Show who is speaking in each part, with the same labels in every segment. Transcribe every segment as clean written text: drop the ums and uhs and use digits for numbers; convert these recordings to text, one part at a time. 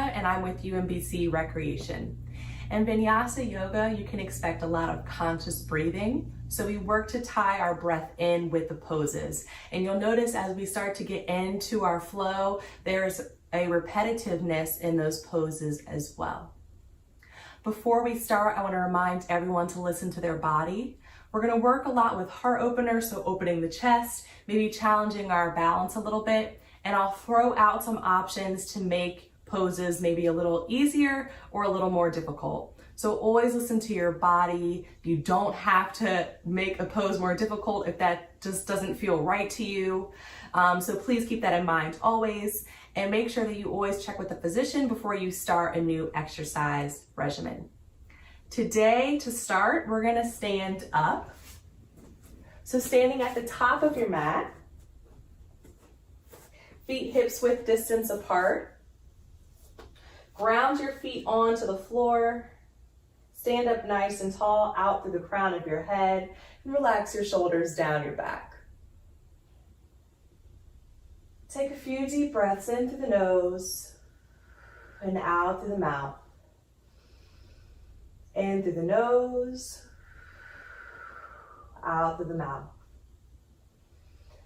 Speaker 1: Chaturanga, and I'm with UMBC Recreation. In Vinyasa yoga, you can expect a lot of conscious breathing. So we work to tie our breath in with the poses. And you'll notice as we start to get into our flow, there's a repetitiveness in those poses as well. Before we start, I want to remind everyone to listen to their body. We're going to work a lot with heart openers, so opening the chest, maybe challenging our balance a little bit, and I'll throw out some options to make poses maybe a little easier or a little more difficult. So always listen to your body. You don't have to make a pose more difficult if that just doesn't feel right to you. So please keep that in mind always, and make sure that you always check with the physician before you start a new exercise regimen. Today, to start, we're gonna stand up. So standing at the top of your mat, feet hips width distance apart. Ground your feet onto the floor. Stand up nice and tall out through the crown of your head, and relax your shoulders down your back. Take a few deep breaths in through the nose and out through the mouth. In through the nose, out through the mouth.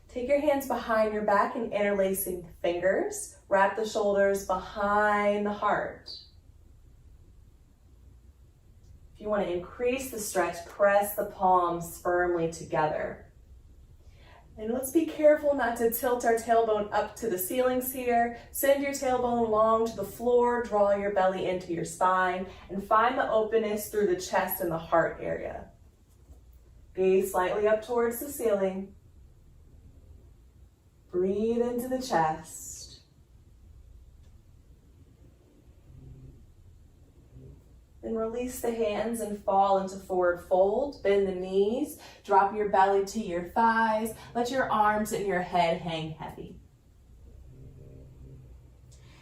Speaker 1: Take your hands behind your back and interlacing the fingers. Wrap the shoulders behind the heart. If you want to increase the stretch, press the palms firmly together. And let's be careful not to tilt our tailbone up to the ceilings here. Send your tailbone long to the floor, draw your belly into your spine, and find the openness through the chest and the heart area. Gaze slightly up towards the ceiling. Breathe into the chest. Then release the hands and fall into forward fold. Bend the knees, drop your belly to your thighs. Let your arms and your head hang heavy.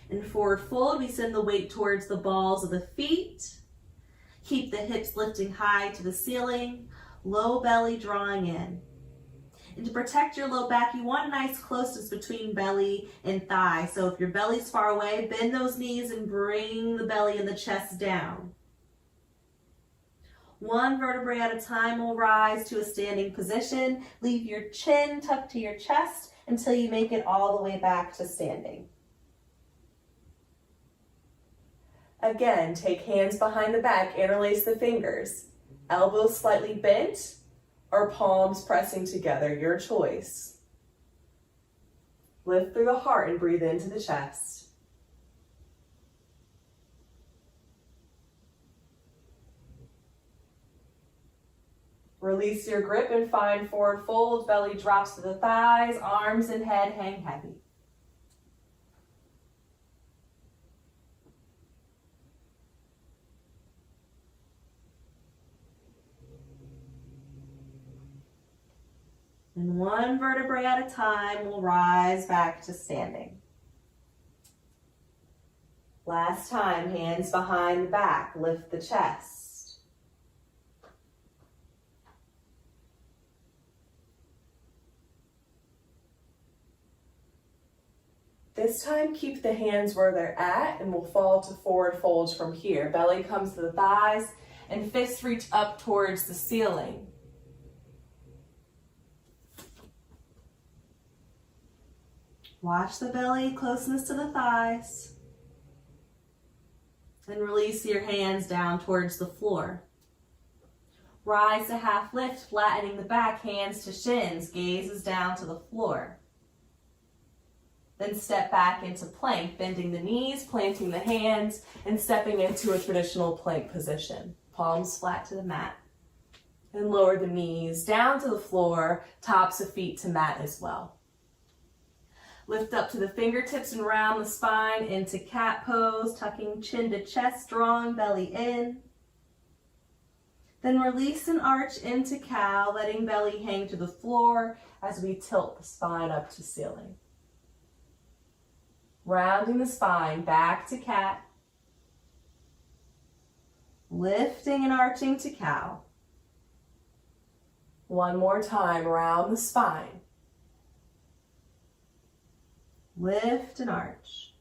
Speaker 1: In forward fold, we send the weight towards the balls of the feet. Keep the hips lifting high to the ceiling, low belly drawing in. And to protect your low back, you want a nice closeness between belly and thigh. So if your belly's far away, bend those knees and bring the belly and the chest down. One vertebrae at a time will rise to a standing position. Leave your chin tucked to your chest until you make it all the way back to standing. Again, take hands behind the back, interlace the fingers. Elbows slightly bent or palms pressing together, your choice. Lift through the heart and breathe into the chest. Release your grip and find forward fold. Belly drops to the thighs, arms and head hang heavy. And one vertebrae at a time will rise back to standing. Last time, hands behind the back, lift the chest. This time, keep the hands where they're at and we'll fall to forward folds from here. Belly comes to the thighs and fists reach up towards the ceiling. Watch the belly, closeness to the thighs. And release your hands down towards the floor. Rise to half lift, flattening the back, hands to shins, gazes down to the floor. Then step back into plank, bending the knees, planting the hands, and stepping into a traditional plank position. Palms flat to the mat. And lower the knees down to the floor, tops of feet to mat as well. Lift up to the fingertips and round the spine into cat pose, tucking chin to chest, drawing belly in. Then release and arch into cow, letting belly hang to the floor as we tilt the spine up to ceiling. Rounding the spine back to cat. Lifting and arching to cow. One more time, round the spine. Lift and arch.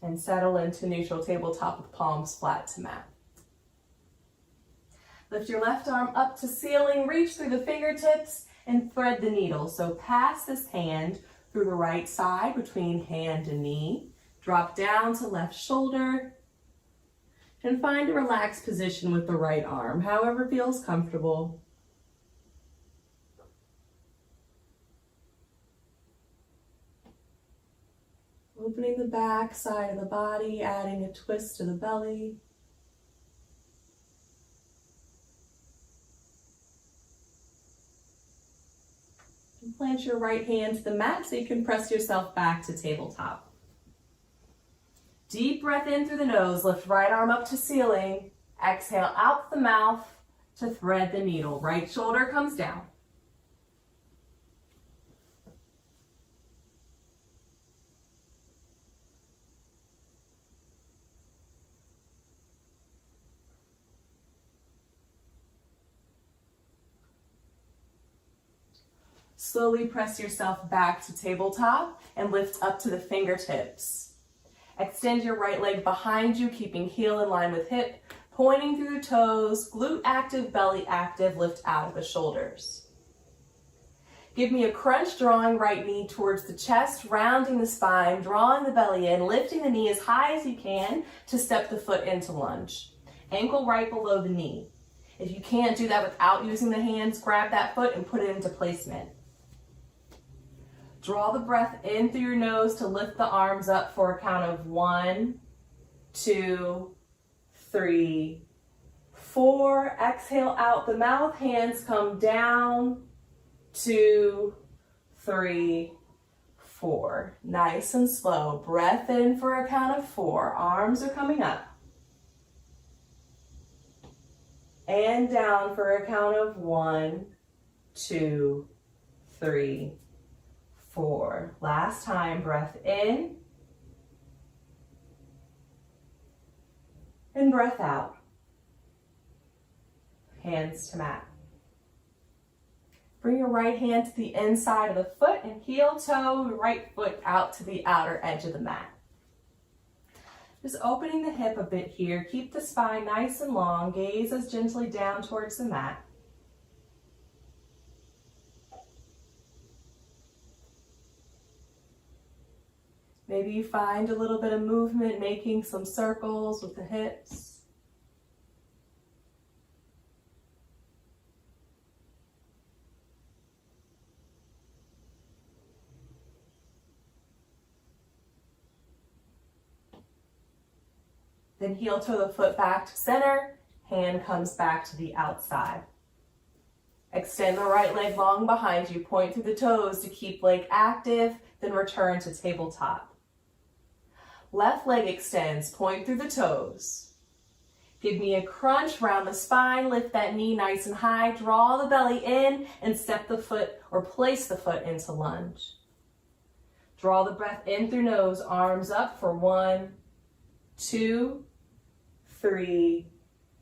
Speaker 1: And settle into neutral tabletop with palms flat to mat. Lift your left arm up to ceiling, reach through the fingertips and thread the needle. So pass this hand through the right side between hand and knee. Drop down to left shoulder and find a relaxed position with the right arm, however feels comfortable. Opening the back side of the body, adding a twist to the belly. And plant your right hand to the mat so you can press yourself back to tabletop. Deep breath in through the nose, lift right arm up to ceiling. Exhale out the mouth to thread the needle. Right shoulder comes down. Slowly press yourself back to tabletop and lift up to the fingertips. Extend your right leg behind you, keeping heel in line with hip, pointing through the toes, glute active, belly active, lift out of the shoulders. Give me a crunch, drawing right knee towards the chest, rounding the spine, drawing the belly in, lifting the knee as high as you can to step the foot into lunge. Ankle right below the knee. If you can't do that without using the hands, grab that foot and put it into placement. Draw the breath in through your nose to lift the arms up for a count of 1, 2, 3, 4. Exhale out the mouth, hands come down, 2, 3, 4. Nice and slow. Breath in for a count of 4. Arms are coming up. And down for a count of 1, 2, 3, 4. Last time, breath in and breath out. Hands to mat. Bring your right hand to the inside of the foot and heel toe right foot out to the outer edge of the mat. Just opening the hip a bit here. Keep the spine nice and long. Gaze as gently down towards the mat. Maybe you find a little bit of movement, making some circles with the hips. Then heel toe the foot back to center, hand comes back to the outside. Extend the right leg long behind you, point through the toes to keep leg active, then return to tabletop. Left leg extends, point through the toes. Give me a crunch, round the spine, lift that knee nice and high, draw the belly in and step the foot or place the foot into lunge. Draw the breath in through nose, arms up for 1, 2, 3,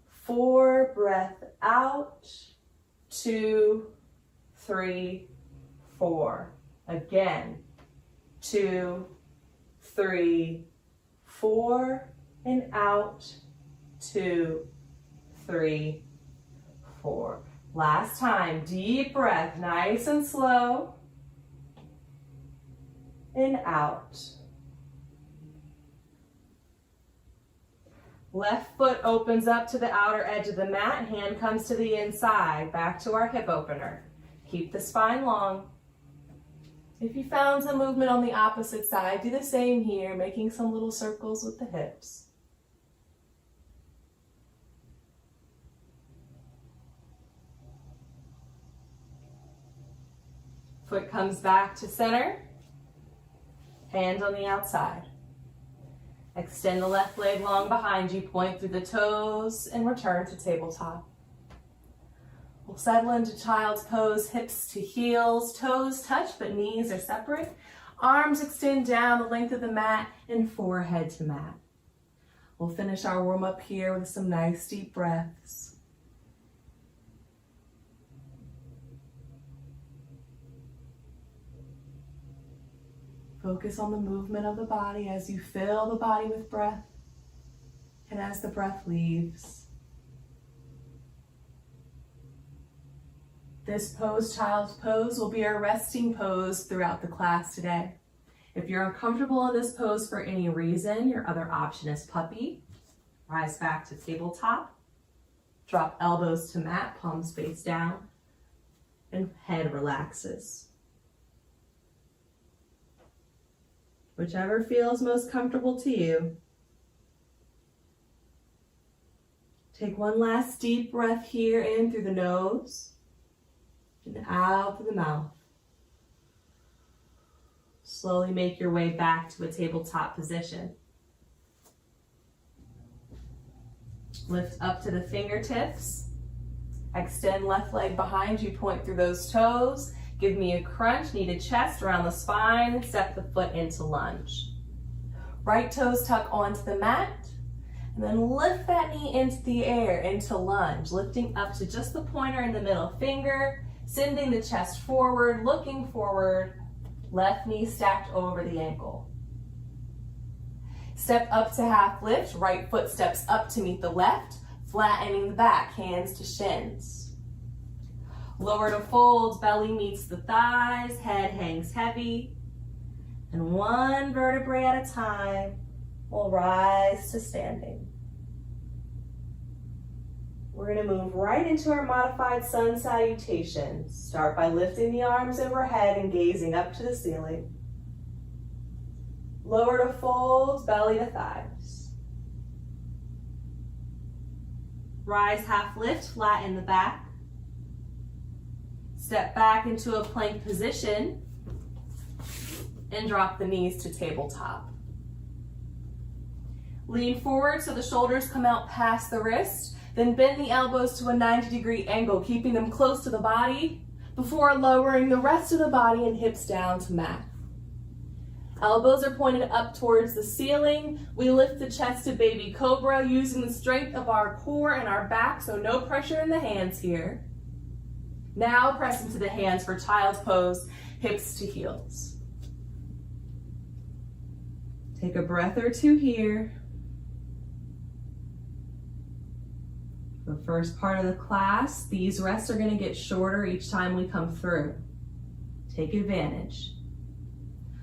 Speaker 1: 4. Breath out, 2, 3, 4. Again, 2, 3, 4, and out, 2, 3, 4. Last time, deep breath, nice and slow, and out. Left foot opens up to the outer edge of the mat, hand comes to the inside, back to our hip opener. Keep the spine long. If you found some movement on the opposite side, do the same here, making some little circles with the hips. Foot comes back to center, hand on the outside. Extend the left leg long behind you, point through the toes, and return to tabletop. We'll settle into child's pose, hips to heels, toes touch but knees are separate. Arms extend down the length of the mat and forehead to mat. We'll finish our warm up here with some nice deep breaths. Focus on the movement of the body as you fill the body with breath and as the breath leaves. This pose, child's pose, will be our resting pose throughout the class today. If you're uncomfortable in this pose for any reason, your other option is puppy. Rise back to tabletop. Drop elbows to mat, palms face down, and head relaxes. Whichever feels most comfortable to you. Take one last deep breath here in through the nose and out through the mouth. Slowly make your way back to a tabletop position. Lift up to the fingertips. Extend left leg behind you, point through those toes. Give me a crunch, knee to chest around the spine, step the foot into lunge. Right toes tuck onto the mat, and then lift that knee into the air, into lunge, lifting up to just the pointer and the middle finger, sending the chest forward, looking forward, left knee stacked over the ankle. Step up to half lift, right foot steps up to meet the left, flattening the back, hands to shins. Lower to fold, belly meets the thighs, head hangs heavy. And one vertebrae at a time, we'll rise to standing. We're going to move right into our modified Sun Salutation. Start by lifting the arms overhead and gazing up to the ceiling. Lower to fold, belly to thighs. Rise half lift, flatten the back. Step back into a plank position and drop the knees to tabletop. Lean forward so the shoulders come out past the wrist, then bend the elbows to a 90-degree angle, keeping them close to the body before lowering the rest of the body and hips down to mat. Elbows are pointed up towards the ceiling. We lift the chest to baby cobra using the strength of our core and our back, so no pressure in the hands here. Now press into the hands for child's pose, hips to heels. Take a breath or two here. The first part of the class, these rests are going to get shorter each time we come through. Take advantage.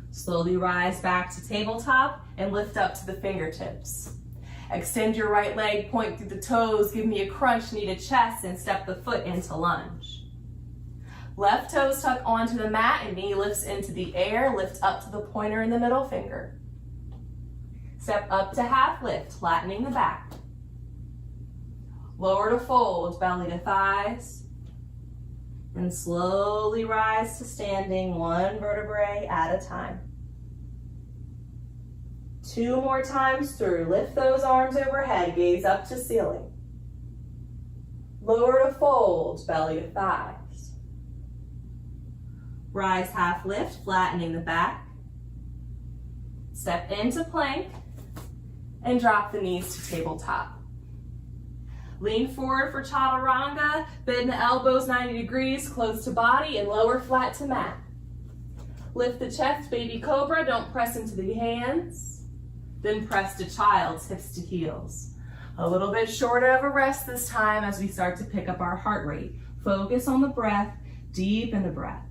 Speaker 1: Slowly rise back to tabletop and lift up to the fingertips. Extend your right leg, point through the toes, give me a crunch, knee to chest, and step the foot into lunge. Left toes tuck onto the mat and knee lifts into the air, lift up to the pointer and the middle finger. Step up to half lift, flattening the back. Lower to fold, belly to thighs. And slowly rise to standing, one vertebrae at a time. 2 more times through. Lift those arms overhead, gaze up to ceiling. Lower to fold, belly to thighs. Rise half lift, flattening the back. Step into plank and drop the knees to tabletop. Lean forward for Chaturanga, bend the elbows 90 degrees, close to body, and lower flat to mat. Lift the chest, baby cobra, don't press into the hands. Then press to child's, hips to heels. A little bit shorter of a rest this time as we start to pick up our heart rate. Focus on the breath, deepen the breath.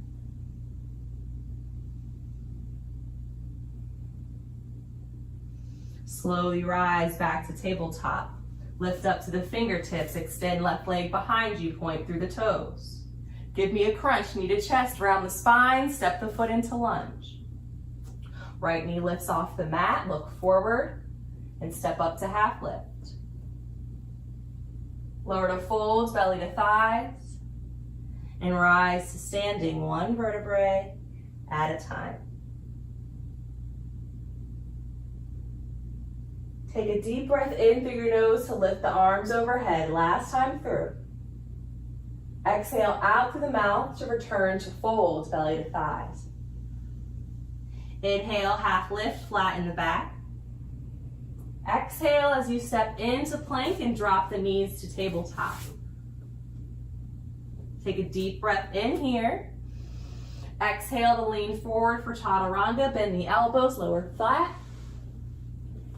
Speaker 1: Slowly rise back to tabletop. Lift up to the fingertips, extend left leg behind you, point through the toes. Give me a crunch, knee to chest, around the spine, step the foot into lunge. Right knee lifts off the mat, look forward, and step up to half lift. Lower to fold, belly to thighs, and rise to standing, one vertebrae at a time. Take a deep breath in through your nose to lift the arms overhead. Last time through. Exhale out through the mouth to return to fold, belly to thighs. Inhale, half lift, flatten the back. Exhale as you step into plank and drop the knees to tabletop. Take a deep breath in here. Exhale to lean forward for Chaturanga. Bend the elbows, lower flat.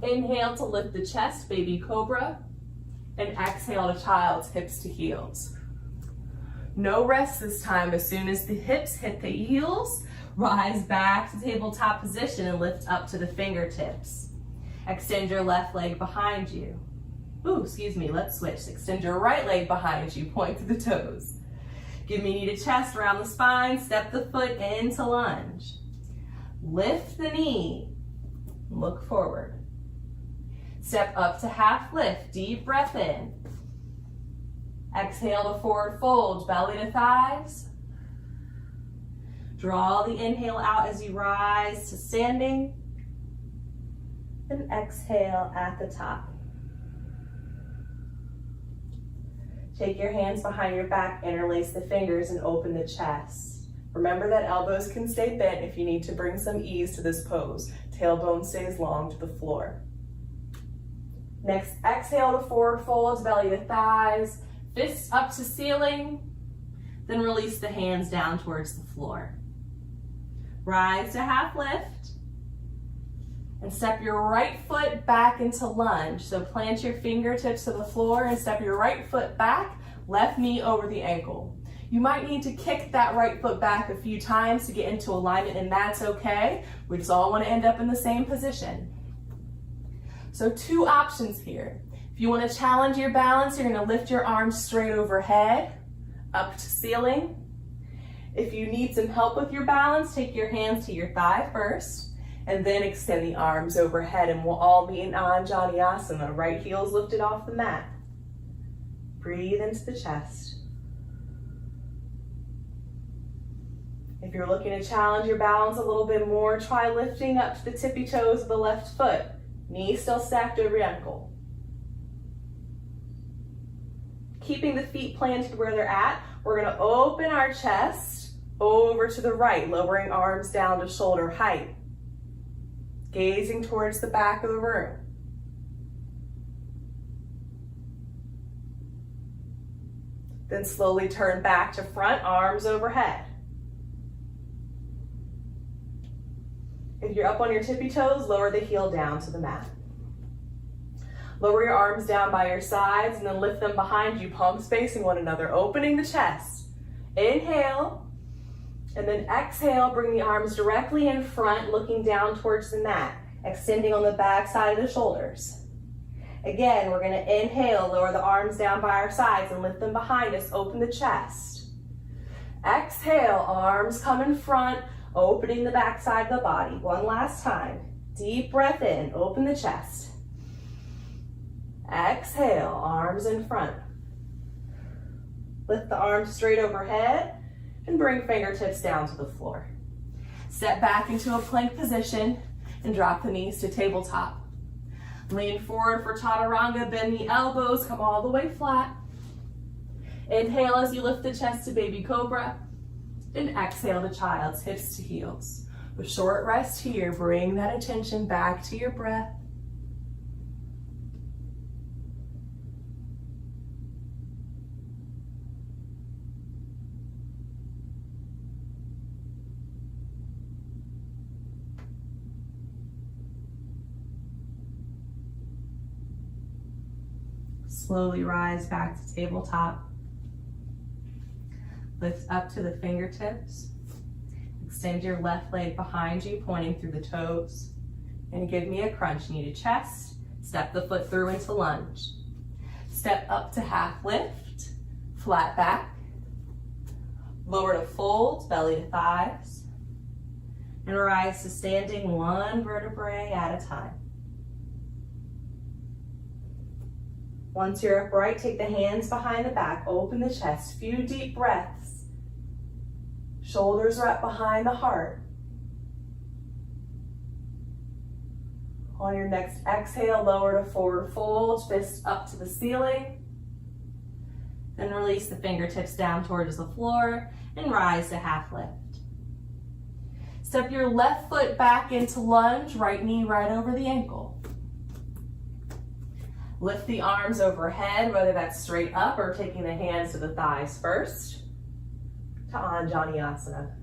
Speaker 1: Inhale to lift the chest, baby cobra. And exhale to child's hips to heels. No rest this time. As soon as the hips hit the heels, rise back to tabletop position and lift up to the fingertips. Extend your left leg behind you. Ooh, excuse me, let's switch. Extend your right leg behind you, point to the toes. Give me knee to chest around the spine, step the foot into lunge. Lift the knee, look forward. Step up to half lift, deep breath in. Exhale to forward fold, belly to thighs. Draw the inhale out as you rise to standing. And exhale at the top. Take your hands behind your back, interlace the fingers, and open the chest. Remember that elbows can stay bent if you need to bring some ease to this pose. Tailbone stays long to the floor. Next, exhale to forward folds, belly to thighs, fists up to ceiling, then release the hands down towards the floor. Rise to half lift, and step your right foot back into lunge. So plant your fingertips to the floor and step your right foot back, left knee over the ankle. You might need to kick that right foot back a few times to get into alignment, and that's okay. We just all want to end up in the same position. So two options here. If you want to challenge your balance, you're going to lift your arms straight overhead, up to ceiling. If you need some help with your balance, take your hands to your thigh first, and then extend the arms overhead, and we'll all be in Anjaneyasana, right heels lifted off the mat. Breathe into the chest. If you're looking to challenge your balance a little bit more, try lifting up to the tippy toes of the left foot. Knee still stacked over your ankle. Keeping the feet planted where they're at, we're going to open our chest over to the right, lowering arms down to shoulder height. Gazing towards the back of the room. Then slowly turn back to front, arms overhead. If you're up on your tippy toes, lower the heel down to the mat. Lower your arms down by your sides and then lift them behind you, palms facing one another, opening the chest. Inhale, and then exhale, bring the arms directly in front, looking down towards the mat, extending on the back side of the shoulders. Again, we're going to inhale, lower the arms down by our sides and lift them behind us, open the chest. Exhale, arms come in front, opening the back side of the body. One last time. Deep breath in, open the chest. Exhale, arms in front. Lift the arms straight overhead and bring fingertips down to the floor. Step back into a plank position and drop the knees to tabletop. Lean forward for Chaturanga, bend the elbows, come all the way flat. Inhale as you lift the chest to baby cobra. And exhale to child's hips to heels. With short rest here, bring that attention back to your breath. Slowly rise back to tabletop. Lift up to the fingertips. Extend your left leg behind you, pointing through the toes. And give me a crunch, knee to chest. Step the foot through into lunge. Step up to half lift, flat back. Lower to fold, belly to thighs. And rise to standing one vertebrae at a time. Once you're upright, take the hands behind the back, open the chest, few deep breaths. Shoulders are up behind the heart. On your next exhale, lower to forward fold, fists up to the ceiling. Then release the fingertips down towards the floor and rise to half lift. Step your left foot back into lunge, right knee right over the ankle. Lift the arms overhead, whether that's straight up or taking the hands to the thighs first, to Anjaneyasana.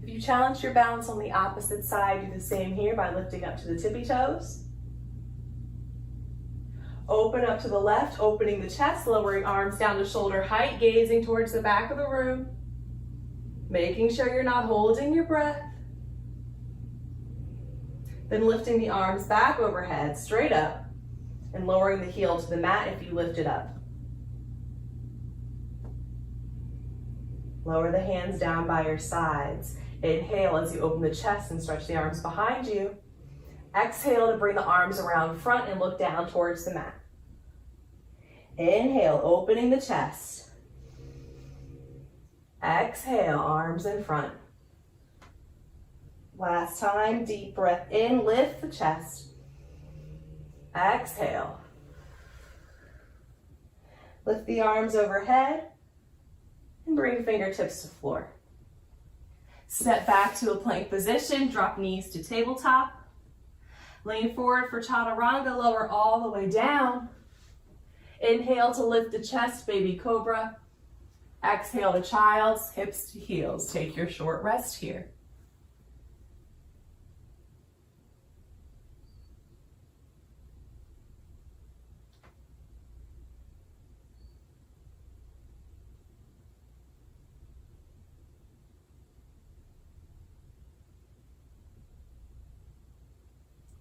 Speaker 1: If you challenge your balance on the opposite side, do the same here by lifting up to the tippy toes. Open up to the left, opening the chest, lowering arms down to shoulder height, gazing towards the back of the room. Making sure you're not holding your breath. Then lifting the arms back overhead, straight up, and lowering the heel to the mat if you lift it up. Lower the hands down by your sides. Inhale as you open the chest and stretch the arms behind you. Exhale to bring the arms around front and look down towards the mat. Inhale, opening the chest. Exhale, arms in front. Last time, deep breath in, lift the chest. Exhale. Lift the arms overhead and bring fingertips to floor. Step back to a plank position, drop knees to tabletop. Lean forward for Chaturanga, lower all the way down. Inhale to lift the chest, baby cobra. Exhale to child's, hips to heels. Take your short rest here.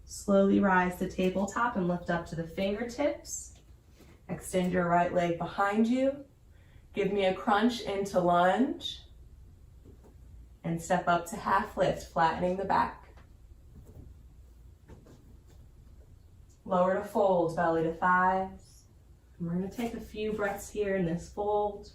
Speaker 1: Slowly rise to tabletop and lift up to the fingertips. Extend your right leg behind you. Give me a crunch into lunge. And step up to half lift, flattening the back. Lower to fold, belly to thighs. And we're going to take a few breaths here in this fold.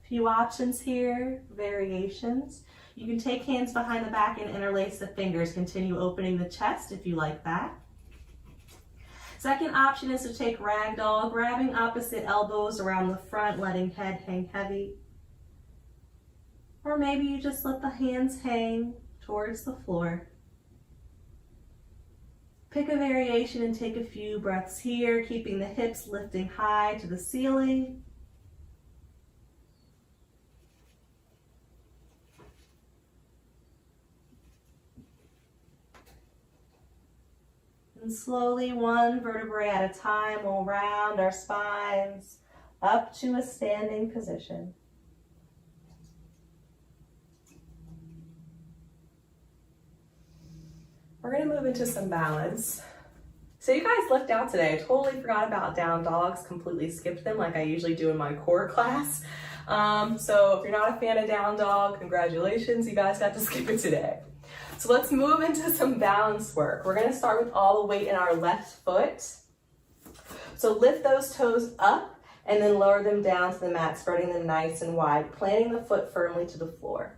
Speaker 1: Few options here, variations. You can take hands behind the back and interlace the fingers. Continue opening the chest if you like that. Second option is to take ragdoll, grabbing opposite elbows around the front, letting head hang heavy. Or maybe you just let the hands hang towards the floor. Pick a variation and take a few breaths here, keeping the hips lifting high to the ceiling. And slowly, one vertebrae at a time, we'll round our spines up to a standing position. We're going to move into some balance. So you guys looked out today. I totally forgot about down dogs, completely skipped them like I usually do in my core class. So if you're not a fan of down dog, congratulations, you guys got to skip it today. So let's move into some balance work. We're going to start with all the weight in our left foot. So lift those toes up and then lower them down to the mat, spreading them nice and wide, planting the foot firmly to the floor.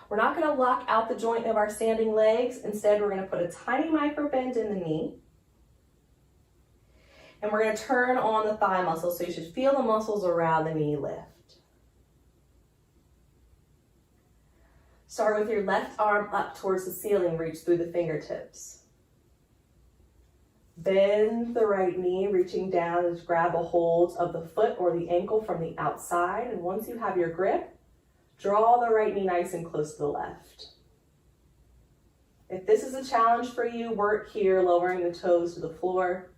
Speaker 1: We're not going to lock out the joint of our standing legs. Instead, we're going to put a tiny micro bend in the knee. And we're going to turn on the thigh muscles, so you should feel the muscles around the knee lift. Start with your left arm up towards the ceiling, reach through the fingertips. Bend the right knee, reaching down and grab a hold of the foot or the ankle from the outside. And once you have your grip, draw the right knee nice and close to the left. If this is a challenge for you, work here, lowering the toes to the floor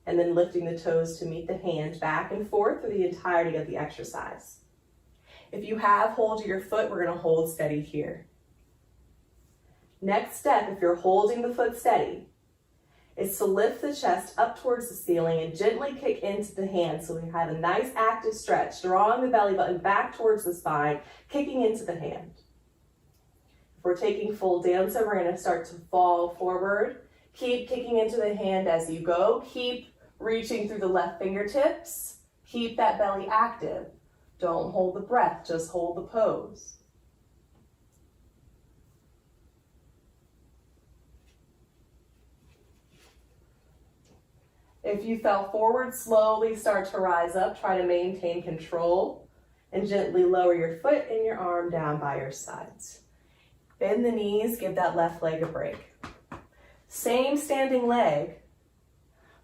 Speaker 1: and then lifting the toes to meet the hand back and forth for the entirety of the exercise. If you have hold of your foot, we're going to hold steady here. Next step, if you're holding the foot steady, is to lift the chest up towards the ceiling and gently kick into the hand so we have a nice active stretch, drawing the belly button back towards the spine, kicking into the hand. If we're taking full dancer, we're going to start to fall forward. Keep kicking into the hand as you go. Keep reaching through the left fingertips. Keep that belly active. Don't hold the breath, just hold the pose. If you fell forward, slowly start to rise up. Try to maintain control and gently lower your foot and your arm down by your sides. Bend the knees, give that left leg a break. Same standing leg.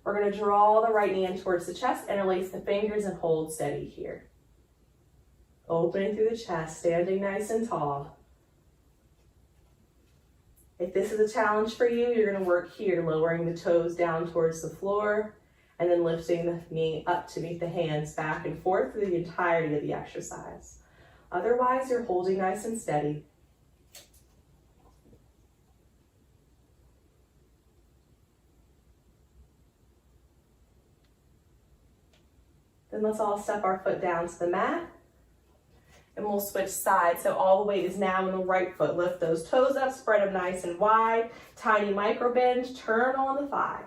Speaker 1: We're going to draw the right knee in towards the chest, interlace the fingers and hold steady here. Opening through the chest, standing nice and tall. If this is a challenge for you, you're going to work here, lowering the toes down towards the floor, and then lifting the knee up to meet the hands back and forth through the entirety of the exercise. Otherwise, you're holding nice and steady. Then let's all step our foot down to the mat. And we'll switch sides. So all the weight is now in the right foot. Lift those toes up, spread them nice and wide. Tiny micro bend, turn on the thigh.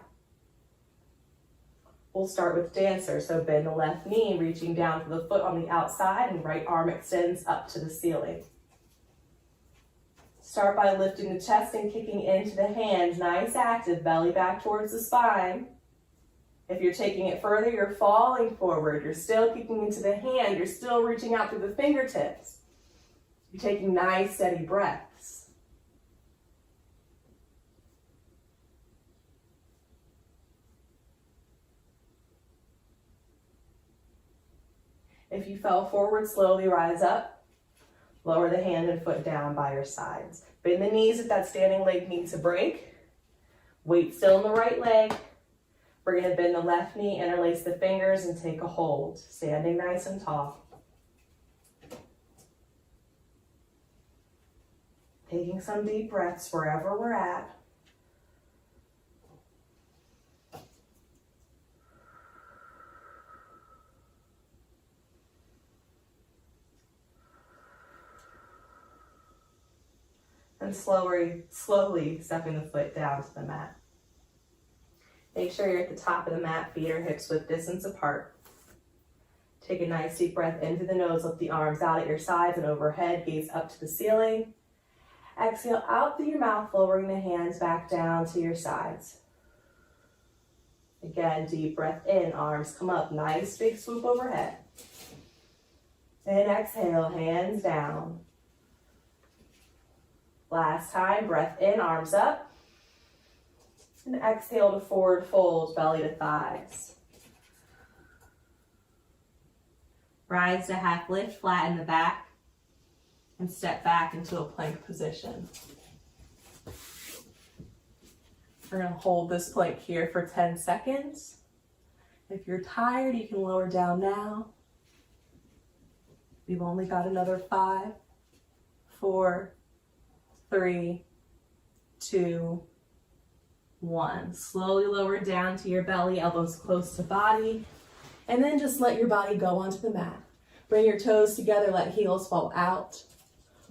Speaker 1: We'll start with dancer. So bend the left knee, reaching down for the foot on the outside, and right arm extends up to the ceiling. Start by lifting the chest and kicking into the hands. Nice active, belly back towards the spine. If you're taking it further, you're falling forward. You're still kicking into the hand. You're still reaching out through the fingertips. You're taking nice, steady breaths. If you fell forward, slowly rise up. Lower the hand and foot down by your sides. Bend the knees if that standing leg needs a break. Weight still in the right leg. We're going to bend the left knee, interlace the fingers, and take a hold, standing nice and tall. Taking some deep breaths wherever we're at. And slowly stepping the foot down to the mat. Make sure you're at the top of the mat, feet or hips width distance apart. Take a nice deep breath into the nose, lift the arms out at your sides and overhead, gaze up to the ceiling. Exhale out through your mouth, lowering the hands back down to your sides. Again, deep breath in, arms come up, nice big swoop overhead. And exhale, hands down. Last time, breath in, arms up. And exhale to forward fold, belly to thighs. Rise to half lift, flatten the back, and step back into a plank position. We're going to hold this plank here for 10 seconds. If you're tired, you can lower down now. We've only got another 5, 4, 3, 2, 1. Slowly lower down to your belly, elbows close to body, and then just let your body go onto the mat. Bring your toes together, let heels fall out.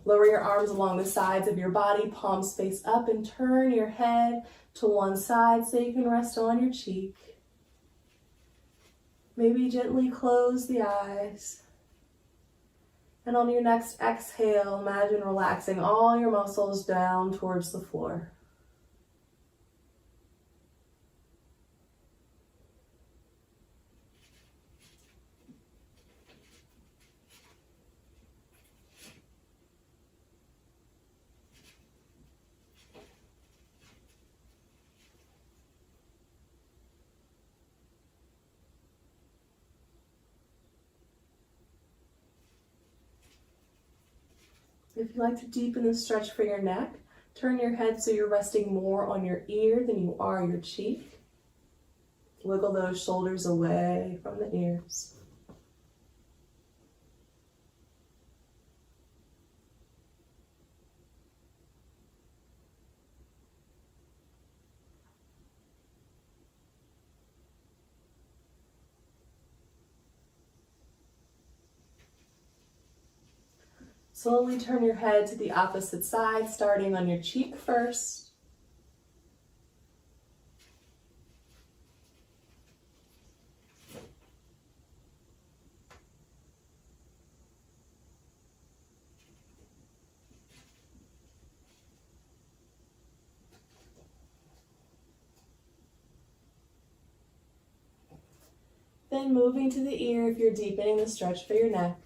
Speaker 1: Lower your arms along the sides of your body, palms face up, and turn your head to one side so you can rest on your cheek. Maybe gently close the eyes. And on your next exhale, imagine relaxing all your muscles down towards the floor. If you like to deepen the stretch for your neck, turn your head so you're resting more on your ear than you are your cheek. Wiggle those shoulders away from the ears. Slowly turn your head to the opposite side, starting on your cheek first. Then moving to the ear if you're deepening the stretch for your neck.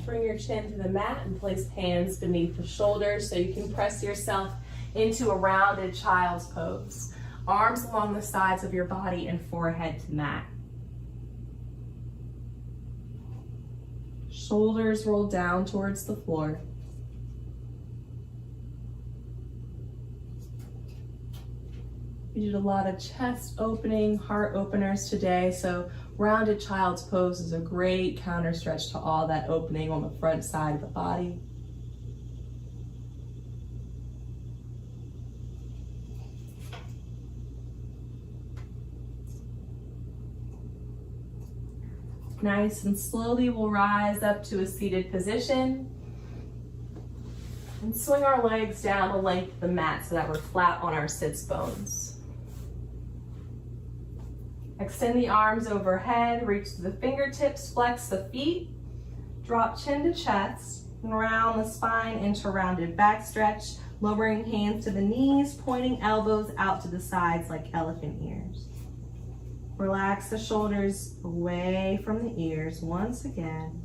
Speaker 1: Bring your chin to the mat and place hands beneath the shoulders so you can press yourself into a rounded child's pose. Arms along the sides of your body and forehead to mat. Shoulders roll down towards the floor. We did a lot of chest opening, heart openers today, so rounded child's pose is a great counter stretch to all that opening on the front side of the body. Nice and slowly we'll rise up to a seated position and swing our legs down the length of the mat so that we're flat on our sits bones. Extend the arms overhead, reach to the fingertips, flex the feet, drop chin to chest, and round the spine into rounded back stretch, lowering hands to the knees, pointing elbows out to the sides like elephant ears. Relax the shoulders away from the ears once again.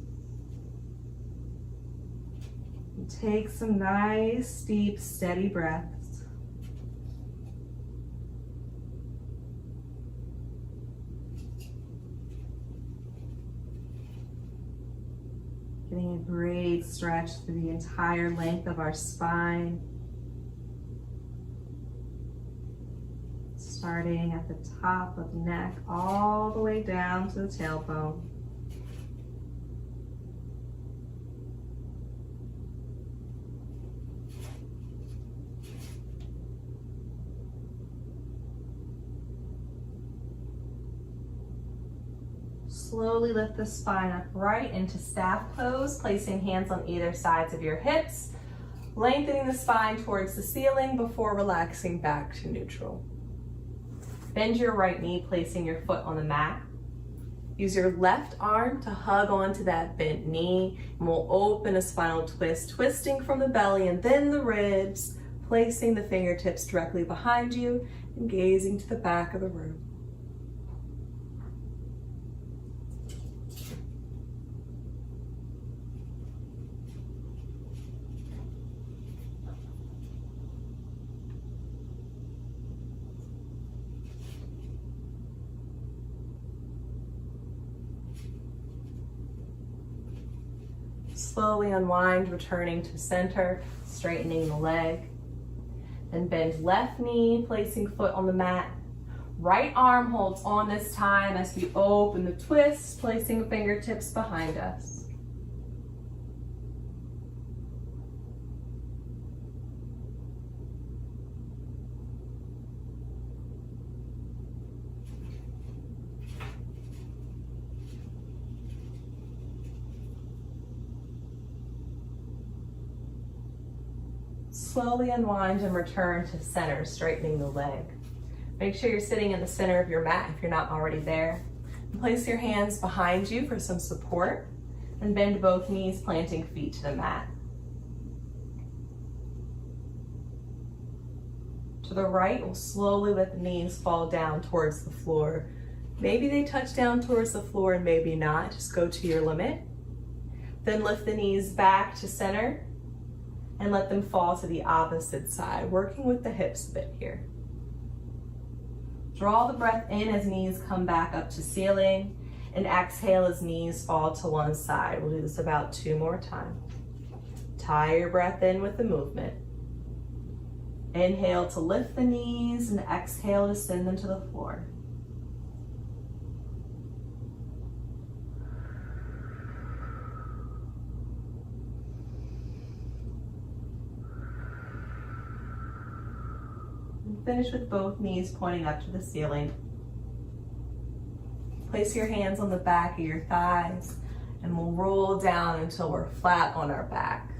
Speaker 1: And take some nice, deep, steady breaths. Getting a great stretch through the entire length of our spine. Starting at the top of the neck, all the way down to the tailbone. Slowly lift the spine up right into staff pose, placing hands on either sides of your hips, lengthening the spine towards the ceiling before relaxing back to neutral. Bend your right knee, placing your foot on the mat. Use your left arm to hug onto that bent knee, and we'll open a spinal twist, twisting from the belly and then the ribs, placing the fingertips directly behind you and gazing to the back of the room. Slowly unwind, returning to center, straightening the leg. Then bend left knee, placing foot on the mat. Right arm holds on this time as we open the twist, placing fingertips behind us. Slowly unwind and return to center, straightening the leg. Make sure you're sitting in the center of your mat if you're not already there. And place your hands behind you for some support and bend both knees, planting feet to the mat. To the right, we'll slowly let the knees fall down towards the floor. Maybe they touch down towards the floor and maybe not. Just go to your limit. Then lift the knees back to center and let them fall to the opposite side, working with the hips a bit here. Draw the breath in as knees come back up to ceiling, and exhale as knees fall to one side. We'll do this about 2 more times. Tie your breath in with the movement. Inhale to lift the knees, and exhale to send them to the floor. Finish with both knees pointing up to the ceiling. Place your hands on the back of your thighs and we'll roll down until we're flat on our back.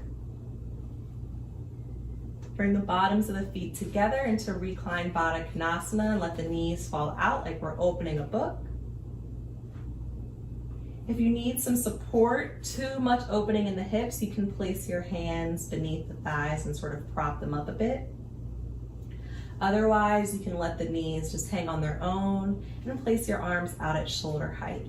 Speaker 1: Bring the bottoms of the feet together into Recline Badakhanasana and let the knees fall out like we're opening a book. If you need some support, too much opening in the hips, you can place your hands beneath the thighs and sort of prop them up a bit. Otherwise, you can let the knees just hang on their own and place your arms out at shoulder height.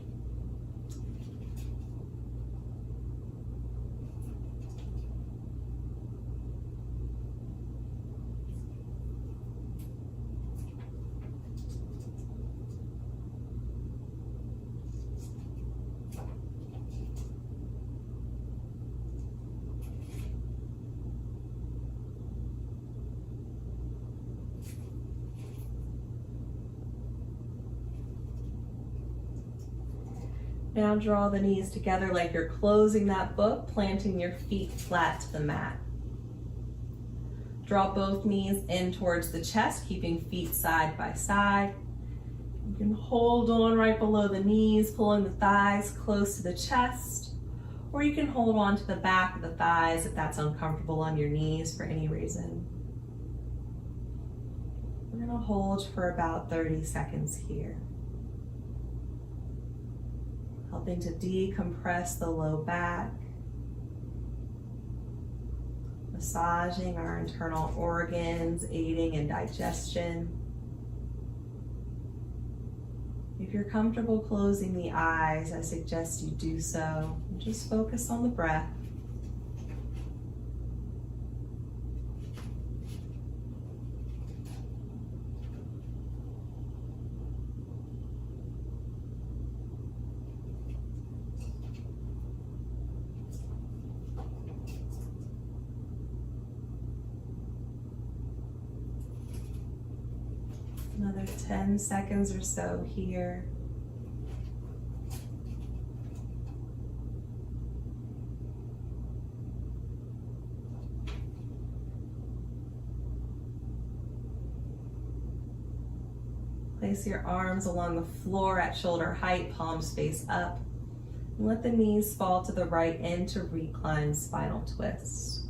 Speaker 1: Now draw the knees together like you're closing that book, planting your feet flat to the mat. Draw both knees in towards the chest, keeping feet side by side. You can hold on right below the knees, pulling the thighs close to the chest, or you can hold on to the back of the thighs if that's uncomfortable on your knees for any reason. We're going to hold for about 30 seconds here, helping to decompress the low back, massaging our internal organs, aiding in digestion. If you're comfortable closing the eyes, I suggest you do so. Just focus on the breath. Another 10 seconds or so here. Place your arms along the floor at shoulder height, palms face up. And let the knees fall to the right into reclined spinal twist.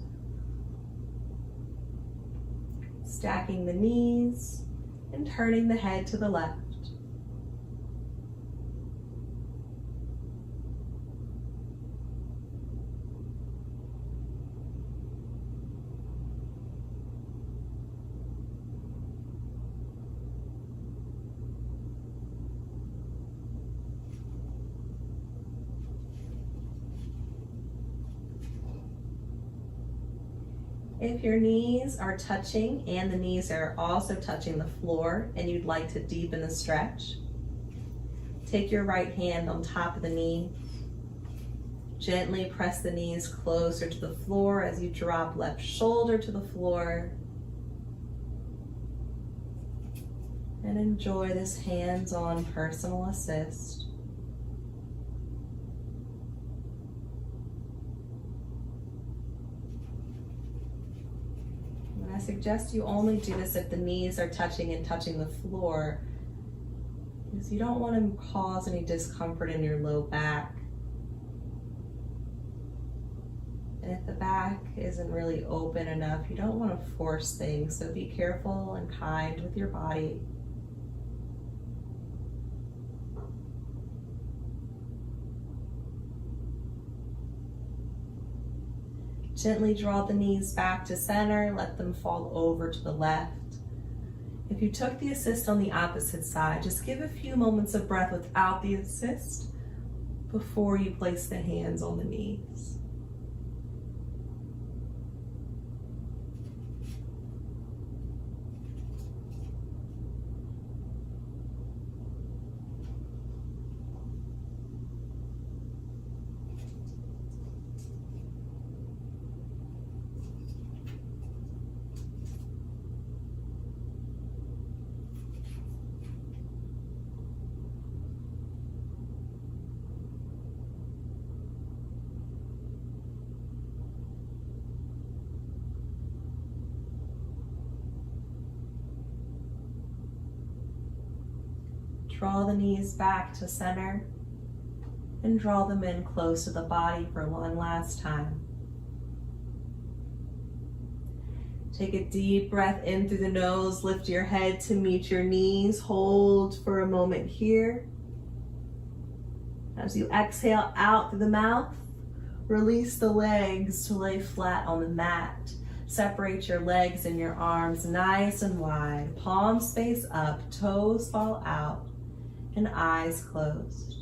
Speaker 1: Stacking the knees and turning the head to the left. If your knees are touching and the knees are also touching the floor and you'd like to deepen the stretch, take your right hand on top of the knee. Gently press the knees closer to the floor as you drop left shoulder to the floor. And enjoy this hands-on personal assist. I suggest you only do this if the knees are touching and touching the floor, because you don't want to cause any discomfort in your low back. And if the back isn't really open enough, you don't want to force things, so be careful and kind with your body. Gently draw the knees back to center, let them fall over to the left. If you took the assist on the opposite side, just give a few moments of breath without the assist before you place the hands on the knees. Draw the knees back to center and draw them in close to the body for one last time. Take a deep breath in through the nose, lift your head to meet your knees, hold for a moment here. As you exhale out through the mouth, release the legs to lay flat on the mat. Separate your legs and your arms nice and wide, palms face up, toes fall out, and eyes closed.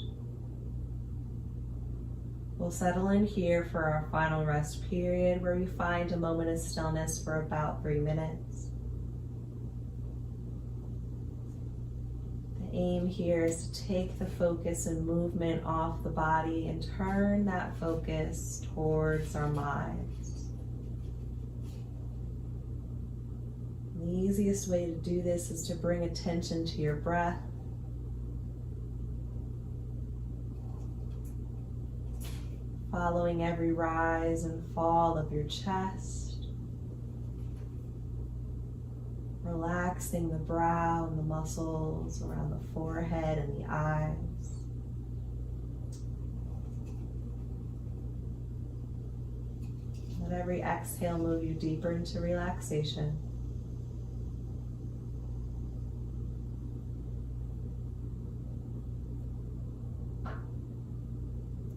Speaker 1: We'll settle in here for our final rest period, where we find a moment of stillness for about 3 minutes. The aim here is to take the focus and movement off the body and turn that focus towards our minds. The easiest way to do this is to bring attention to your breath. Following every rise and fall of your chest. Relaxing the brow and the muscles around the forehead and the eyes. Let every exhale move you deeper into relaxation.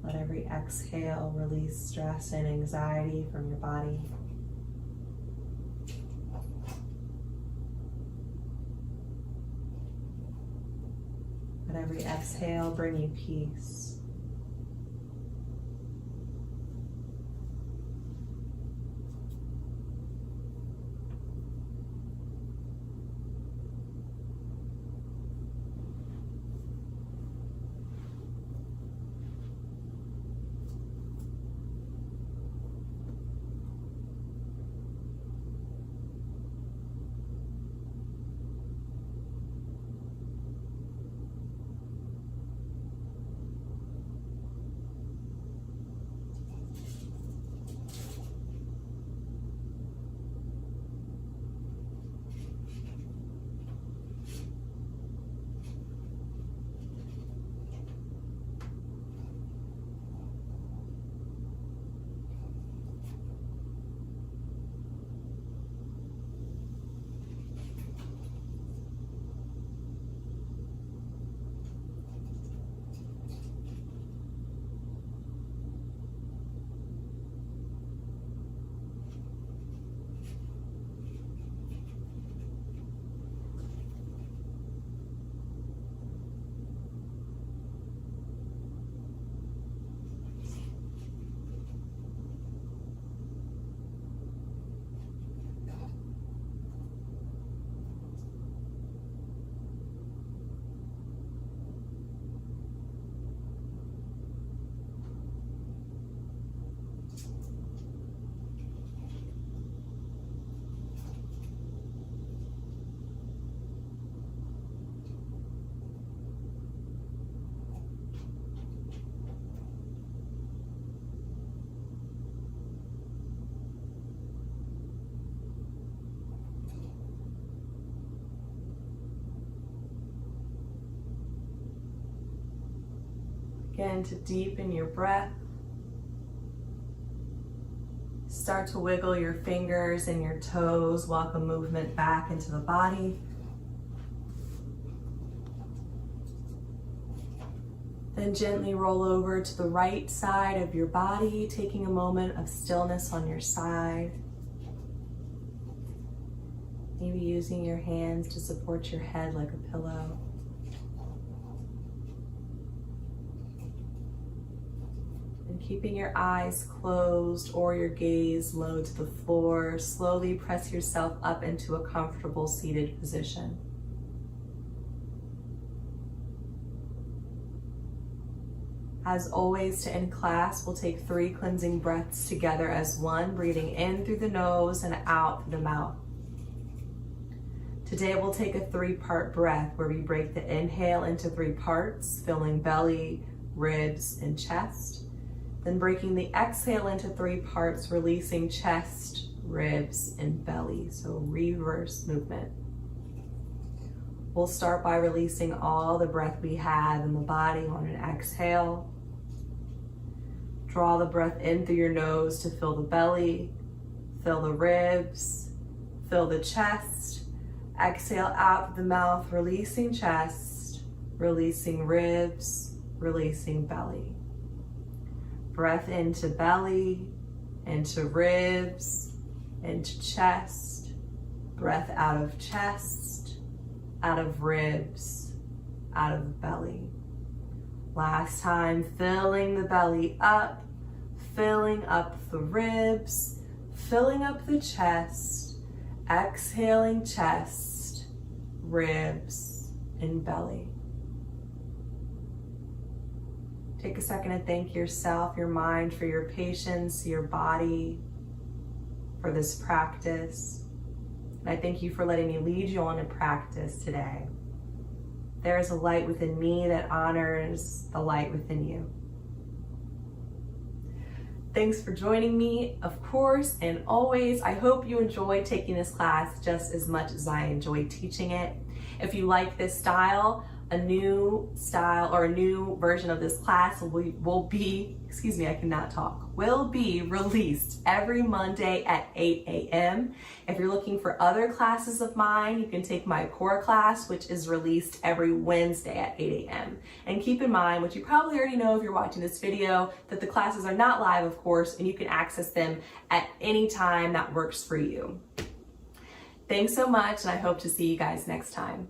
Speaker 1: Let every exhale release stress and anxiety from your body. Let every exhale bring you peace. Again, to deepen your breath. Start to wiggle your fingers and your toes, welcome movement back into the body. Then gently roll over to the right side of your body, taking a moment of stillness on your side. Maybe using your hands to support your head like a pillow. And keeping your eyes closed or your gaze low to the floor, slowly press yourself up into a comfortable seated position. As always, to end class, we'll take 3 cleansing breaths together as one, breathing in through the nose and out through the mouth. Today we'll take a 3-part breath where we break the inhale into 3 parts, filling belly, ribs, and chest. Then breaking the exhale into 3 parts, releasing chest, ribs, and belly. So reverse movement. We'll start by releasing all the breath we have in the body on an exhale. Draw the breath in through your nose to fill the belly, fill the ribs, fill the chest. Exhale out through the mouth, releasing chest, releasing ribs, releasing belly. Breath into belly, into ribs, into chest. Breath out of chest, out of ribs, out of belly. Last time, filling the belly up, filling up the ribs, filling up the chest, exhaling chest, ribs, and belly. Take a second to thank yourself, your mind, for your patience, your body, for this practice. And I thank you for letting me lead you on a practice today. There is a light within me that honors the light within you. Thanks for joining me, of course, and always. I hope you enjoy taking this class just as much as I enjoy teaching it. If you like this style, a new style or a new version of this class will be released every Monday at 8 a.m. If you're looking for other classes of mine, you can take my core class, which is released every Wednesday at 8 a.m. And keep in mind, which you probably already know if you're watching this video, that the classes are not live, of course, and you can access them at any time that works for you. Thanks so much, and I hope to see you guys next time.